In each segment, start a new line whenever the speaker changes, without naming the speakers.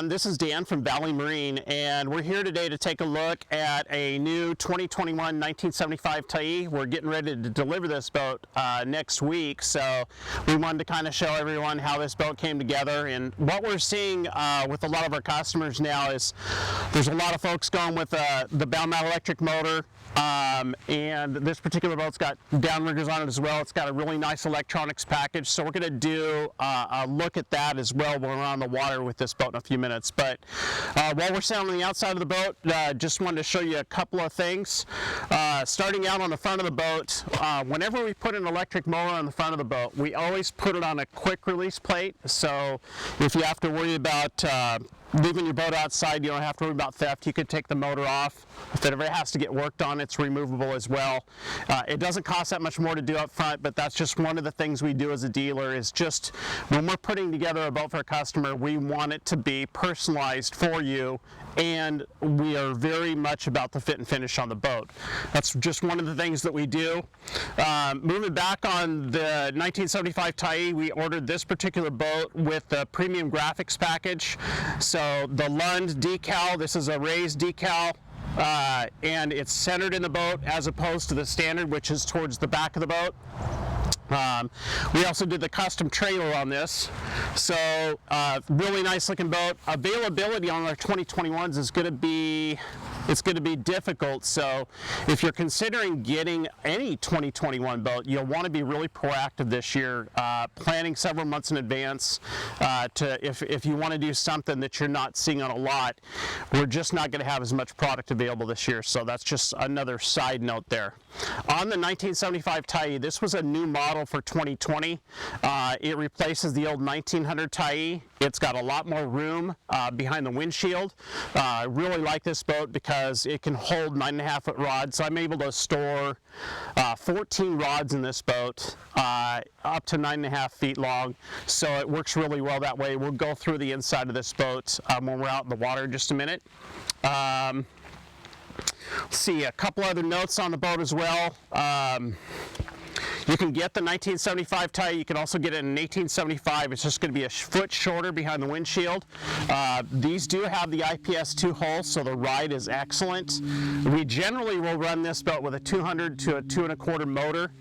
everyone, this is Dan from Valley Marine, and we're here today to take a look at a new 2021 1975 Tyee. We're getting ready to deliver this boat next week, so we wanted to kind of show everyone how this boat came together. And what we're seeing with a lot of our customers now is there's a lot of folks going with the bow mount electric motor, and this particular boat's got Downriggers on it as well. It's got a really nice electronics package, so we're going to do a look at that as well when we're on the water with this boat in a few minutes. But while we're sailing on the outside of the boat, just wanted to show you a couple of things. Starting out on the front of the boat, whenever we put an electric motor on the front of the boat, we always put it on a quick release plate, so if you have to worry about leaving your boat outside, you don't have to worry about theft. You could take the motor off. If it ever has to get worked on, it's removable as well. It doesn't cost that much more to do up front, but that's just one of the things we do as a dealer, is just when we're putting together a boat for a customer, we want it to be personalized for you, and we are very much about the fit and finish on the boat. That's just one of the things that we do. Moving back on the 1975 Tyee, we ordered this particular boat with the premium graphics package. So the Lund decal, this is a raised decal, and it's centered in the boat as opposed to the standard, which is towards the back of the boat. We also did the custom trailer on this, so really nice looking boat. Availability on our 2021s is going to be difficult, so if you're considering getting any 2021 boat, you'll want to be really proactive this year, planning several months in advance. If you want to do something that you're not seeing on a lot, we're just not going to have as much product available this year, so that's just another side note there. On the 1975 Tyee, this was a new model for 2020. It replaces the old 1900 Tyee. It's got a lot more room behind the windshield. I really like this boat because it can hold 9.5-foot rods, so I'm able to store 14 rods in this boat, up to 9.5 feet long, so it works really well that way. We'll go through the inside of this boat when we're out in the water in just a minute. Let's see, a couple other notes on the boat as well. You can get the 1975 Tyee. You can also get it in 1875. It's just going to be a foot shorter behind the windshield. These do have the IPS2 hull, so the ride is excellent. We generally will run this boat with a 200 to a 2 1/4 motor,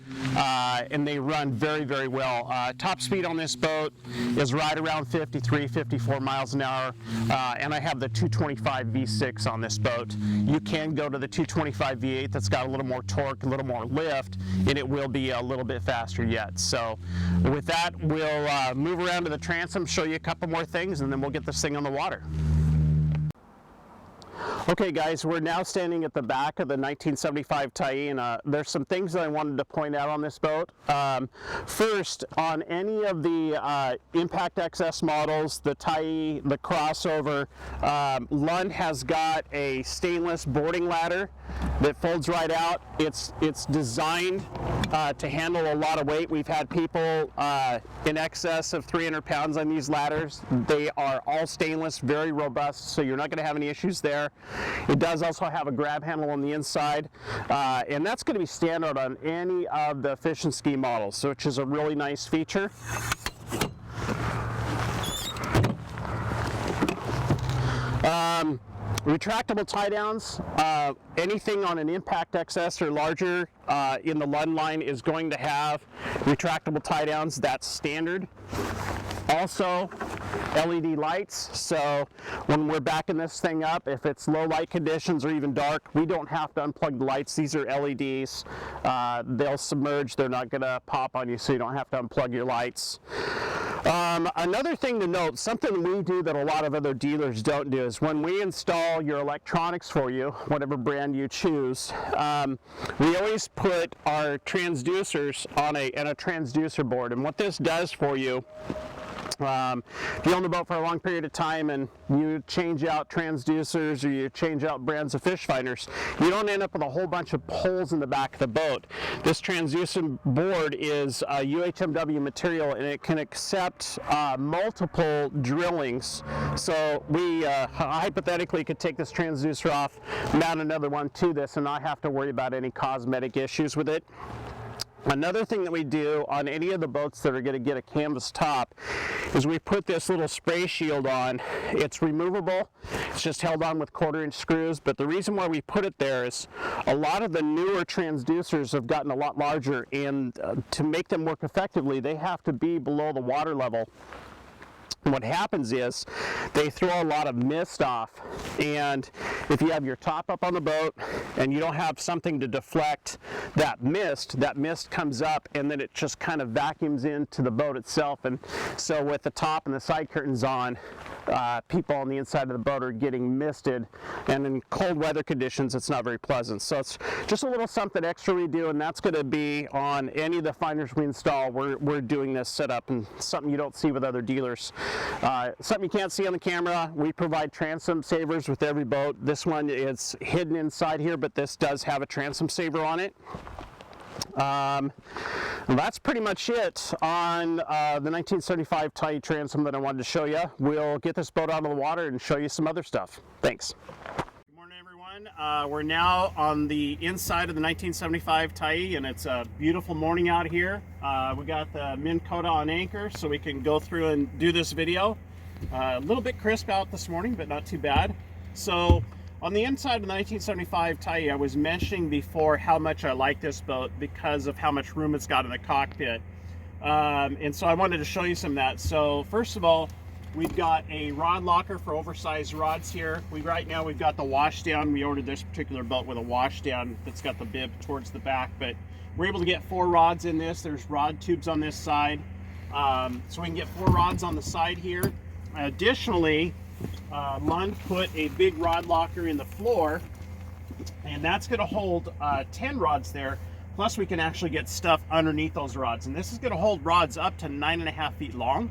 and they run very, very well. Top speed on this boat is right around 53, 54 miles an hour, and I have the 225 V6 on this boat. You can go to the 225 V8 that's got a little more torque, a little more lift, and it will be a little bit faster yet. So with that, we'll move around to the transom, show you a couple more things, and then we'll get this thing on the water. Okay guys, we're now standing at the back of the 1975 Tyee, and there's some things that I wanted to point out on this boat. First, on any of the Impact XS models, the Tyee, the crossover, Lund has got a stainless boarding ladder that folds right out. It's designed to handle a lot of weight. We've had people in excess of 300 pounds on these ladders. They are all stainless, very robust, so you're not going to have any issues there. It does also have a grab handle on the inside, and that's going to be standard on any of the Fish and Ski models, which is a really nice feature. Retractable tie downs, anything on an Impact XS or larger in the Lund line is going to have retractable tie downs. That's standard. Also, LED lights, so when we're backing this thing up, if it's low light conditions or even dark, we don't have to unplug the lights. These are LEDs. They'll submerge, they're not going to pop on you, so you don't have to unplug your lights. Another thing to note, something we do that a lot of other dealers don't do, is when we install your electronics for you, whatever brand you choose, we always put our transducers on a transducer board. And what this does for you, if you own the boat for a long period of time and you change out transducers or you change out brands of fish finders, you don't end up with a whole bunch of holes in the back of the boat. This transducer board is UHMW material, and it can accept multiple drillings. So we hypothetically could take this transducer off, mount another one to this, and not have to worry about any cosmetic issues with it. Another thing that we do on any of the boats that are going to get a canvas top is we put this little spray shield on. It's removable. It's just held on with 1/4-inch screws, but the reason why we put it there is a lot of the newer transducers have gotten a lot larger, and to make them work effectively, they have to be below the water level. What happens is they throw a lot of mist off, and if you have your top up on the boat and you don't have something to deflect that mist comes up and then it just kind of vacuums into the boat itself. And so with the top and the side curtains on, people on the inside of the boat are getting misted, and in cold weather conditions it's not very pleasant. So it's just a little something extra we do, and that's going to be on any of the finders we install. We're doing this setup, and something you don't see with other dealers. Something you can't see on the camera, we provide transom savers with every boat. This one is hidden inside here, but this does have a transom saver on it. That's pretty much it on the 1975 Tyee transom that I wanted to show you. We'll get this boat out of the water and show you some other stuff. Thanks. Good morning, everyone. We're now on the inside of the 1975 Tyee, and it's a beautiful morning out here. We got the Minn Kota on anchor, so we can go through and do this video. A little bit crisp out this morning, but not too bad. So on the inside of the 1975 Tyee, I was mentioning before how much I like this boat because of how much room it's got in the cockpit. And so I wanted to show you some of that. So first of all, we've got a rod locker for oversized rods here. Right now we've got the washdown. We ordered this particular boat with a washdown that's got the bib towards the back, but we're able to get 4 rods in this. There's rod tubes on this side. So we can get 4 rods on the side here. Additionally, Lund put a big rod locker in the floor, and that's going to hold 10 rods there. Plus we can actually get stuff underneath those rods, and this is going to hold rods up to 9.5 feet long,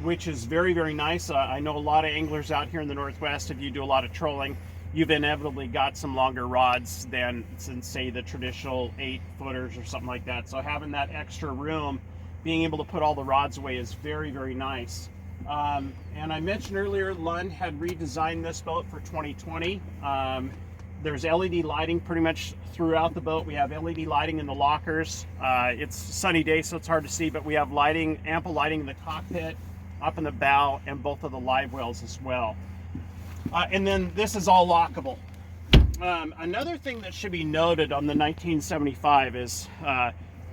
which is very, very nice. I know a lot of anglers out here in the Northwest, if you do a lot of trolling, you've inevitably got some longer rods than say the traditional 8-footers or something like that. So having that extra room, being able to put all the rods away, is very, very nice. And I mentioned earlier, Lund had redesigned this boat for 2020. There's LED lighting pretty much throughout the boat. We have LED lighting in the lockers. It's a sunny day, so it's hard to see, but we have lighting, ample lighting in the cockpit, up in the bow, and both of the live wells as well. And then this is all lockable. Another thing that should be noted on the 1975 is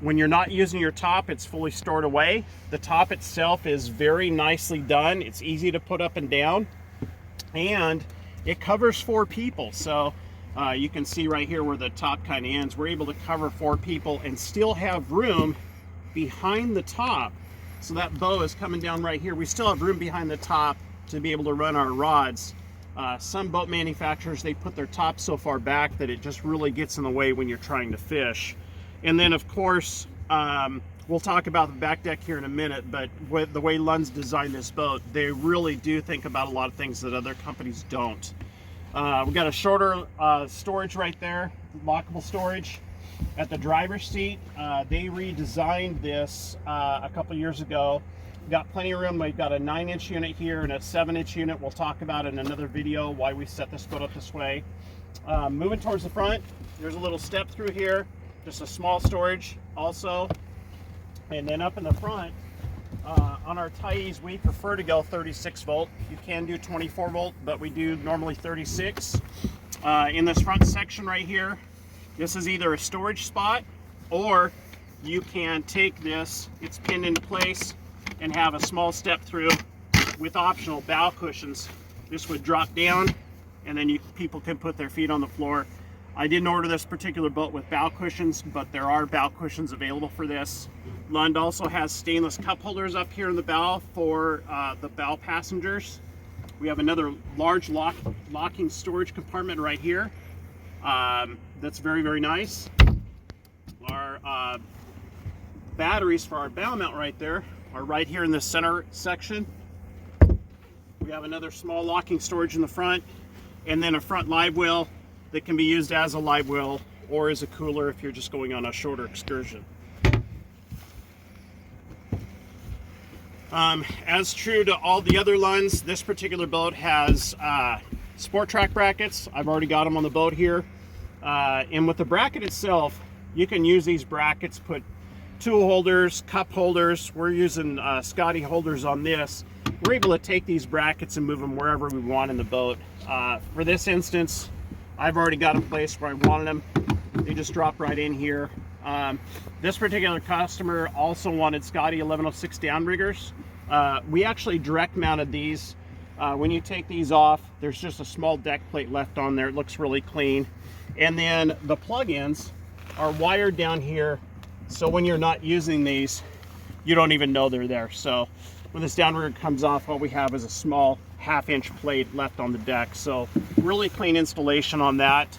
when you're not using your top, it's fully stored away. The top itself is very nicely done. It's easy to put up and down, and it covers 4 people. So you can see right here where the top kind of ends. We're able to cover 4 people and still have room behind the top. So that bow is coming down right here. We still have room behind the top to be able to run our rods. Some boat manufacturers, they put their top so far back that it just really gets in the way when you're trying to fish. And then of course, we'll talk about the back deck here in a minute, but with the way Lund's designed this boat, they really do think about a lot of things that other companies don't. We've got a shorter storage right there, lockable storage. At the driver's seat, they redesigned this a couple years ago. We've got plenty of room. We've got a 9-inch unit here and a 7-inch unit. We'll talk about in another video why we set this boat up this way. Moving towards the front, there's a little step through here. Just a small storage also. And then up in the front, on our Tyees, we prefer to go 36 volt. You can do 24 volt, but we do normally 36. In this front section right here, this is either a storage spot, or you can take this, it's pinned into place, and have a small step through with optional bow cushions. This would drop down, and then people can put their feet on the floor. I didn't order this particular boat with bow cushions, but there are bow cushions available for this. Lund also has stainless cup holders up here in the bow for the bow passengers. We have another large locking storage compartment right here. That's very, very nice. Our batteries for our bow mount right there are right here in the center section. We have another small locking storage in the front, and then a front live well that can be used as a live well or as a cooler if you're just going on a shorter excursion. As true to all the other Lunds, this particular boat has sport track brackets. I've already got them on the boat here. And with the bracket itself, you can use these brackets, put tool holders, cup holders. We're using Scotty holders on this. We're able to take these brackets and move them wherever we want in the boat. For this instance, I've already got a place where I wanted them. They just drop right in here. This particular customer also wanted Scotty 1106 Downriggers. We actually direct mounted these. When you take these off, there's just a small deck plate left on there. It looks really clean. And then the plug-ins are wired down here, so when you're not using these, you don't even know they're there. So when this downrigger comes off, all we have is a small half-inch plate left on the deck. So really clean installation on that.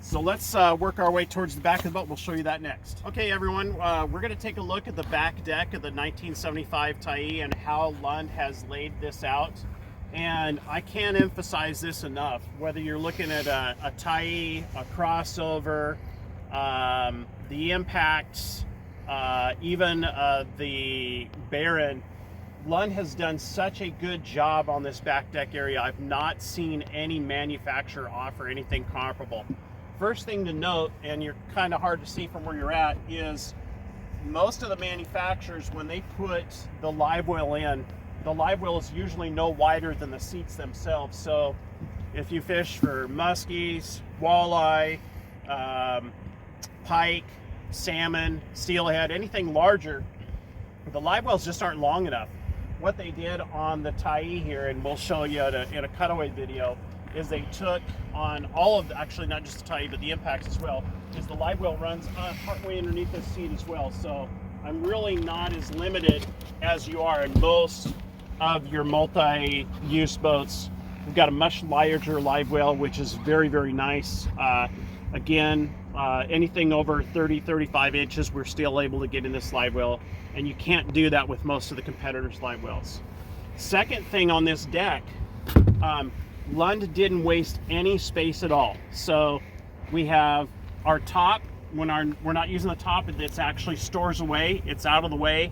So let's work our way towards the back of the boat. We'll show you that next. Okay, everyone, we're going to take a look at the back deck of the 1975 Tyee and how Lund has laid this out. And I can't emphasize this enough. Whether you're looking at a Tyee, a crossover, the Impacts, even the Baron, Lund has done such a good job on this back deck area. I've not seen any manufacturer offer anything comparable. First thing to note, and you're kind of hard to see from where you're at, is most of the manufacturers, when they put the live well in, the live well is usually no wider than the seats themselves. So if you fish for muskies, walleye, pike, salmon, steelhead, anything larger, the live wells just aren't long enough. What they did on the Tyee here, and we'll show you in a cutaway video, is they took on all of the, actually not just the Tyee, but the Impacts as well, is the live well runs partway underneath this seat as well. So I'm really not as limited as you are in most of your multi-use boats. We've got a much larger live well, which is very, very nice. Again, anything over 30-35 inches, we're still able to get in this live well, and you can't do that with most of the competitors' live wells. Second thing on this deck, Lund didn't waste any space at all. So we have our top. When we're not using the top, it's actually stores away. It's out of the way.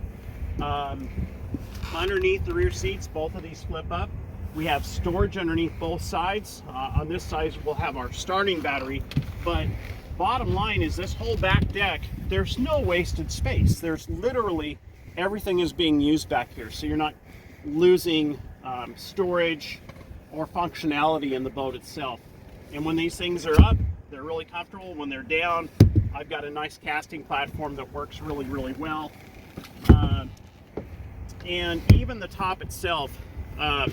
Underneath the rear seats, both of these flip up. We have storage underneath both sides. On this side, we'll have our starting battery. But bottom line is this whole back deck, there's no wasted space. There's literally everything is being used back here. So you're not losing storage or functionality in the boat itself. And when these things are up, they're really comfortable. When they're down, I've got a nice casting platform that works really, really well. And even the top itself, a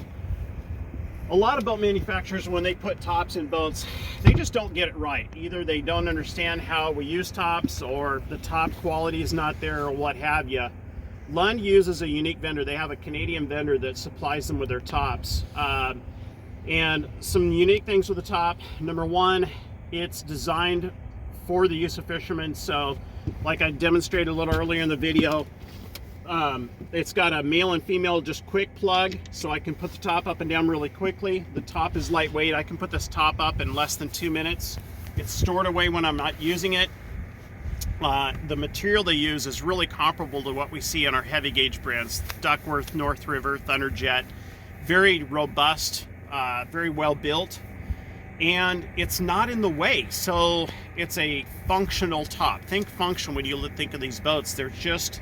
lot of boat manufacturers, when they put tops in boats, they just don't get it right. Either they don't understand how we use tops, or the top quality is not there, or what have you. Lund uses a unique vendor. They have a Canadian vendor that supplies them with their tops. And some unique things with the top. Number one, it's designed for the use of fishermen. So like I demonstrated a little earlier in the video, it's got a male and female just quick plug, so I can put the top up and down really quickly. The top is lightweight. I can put this top up in less than 2 minutes. It's stored away when I'm not using it. The material they use is really comparable to what we see in our heavy gauge brands, Duckworth, North River, Thunderjet. Very robust, very well built, and it's not in the way. So it's a functional top. Think function when you think of these boats. They're just,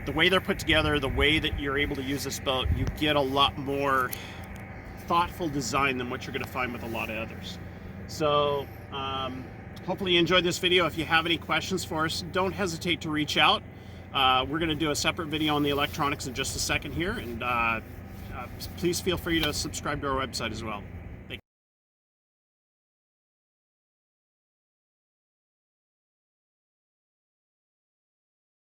the way they're put together, the way that you're able to use this boat, you get a lot more thoughtful design than what you're going to find with a lot of others. So hopefully you enjoyed this video. If you have any questions for us, don't hesitate to reach out. We're going to do a separate video on the electronics in just a second here, and please feel free to subscribe to our website as well.